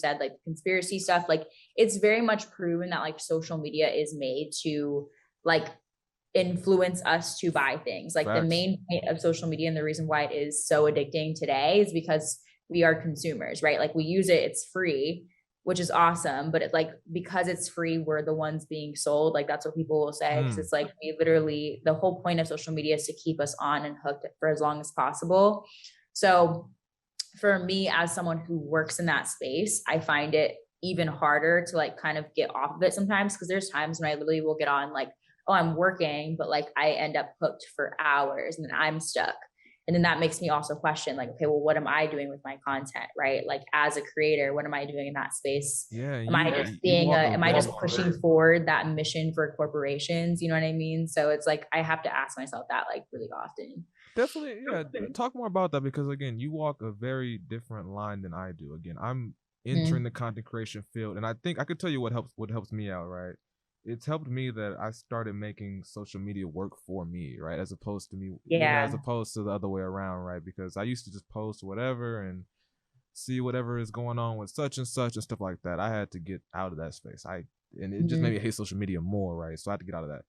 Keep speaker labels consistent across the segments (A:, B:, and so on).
A: said, like conspiracy stuff, like it's very much proven that like social media is made to like influence us to buy things. Like the
B: Facts.
A: main point of social media and the reason why it is so addicting today is because we are consumers, right? Like we use it, it's free, which is awesome, but it like because it's free, we're the ones being sold. Like that's what people will say. Cause
B: Mm.
A: it's like we literally the whole point of social media is to keep us on and hooked for as long as possible. So for me as someone who works in that space, I find it even harder to like kind of get off of it sometimes because there's times when I literally will get on like, oh, I'm working, but like I end up hooked for hours and then I'm stuck. And then that makes me also question like, okay, well, what am I doing with my content, right? Like as a creator, what am I doing in that space?
B: Yeah,
A: Am I just
B: you
A: being
B: walk a
A: am I just
B: very
A: pushing forward that mission for corporations? You know what I mean? So it's like I have to ask myself that like really often.
B: definitely, yeah. Talk more about that because again, you walk a very different line than I do. Again, I'm entering
A: Mhm.
B: the content creation field, and I think I could tell you what helps me out, right? It's helped me that I started making social media work for me, right? As opposed to me, as
A: Yeah.
B: opposed to the other way around, right? Because I used to just post whatever and see whatever is going on with such and stuff like that. I had to get out of that space. And it just made me
A: Mhm.
B: hate social media more, right? So I had to get out of that.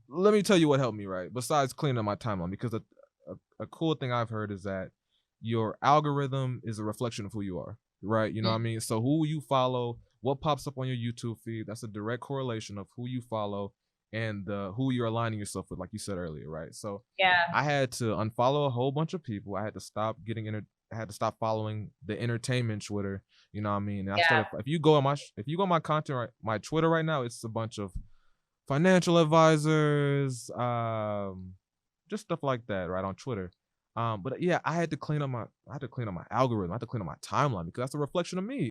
B: Let me tell you what helped me, right? Besides cleaning up my timeline, because a cool thing I've heard is that your algorithm is a reflection of who you are, right? You know what I mean? So who you follow, what pops up on your YouTube feed, that's a direct correlation of who you follow and who you're aligning yourself with, like you said earlier, right? So
A: Yeah.
B: I had to unfollow a whole bunch of people. I had to stop I had to stop following the entertainment Twitter. You know what I mean? And I
A: Yeah.
B: started. If you go on my content, right, my Twitter right now, it's a bunch of financial advisors, just stuff like that, right, on Twitter. But yeah, I had to clean up my algorithm. I had to clean up my timeline because that's a reflection of me.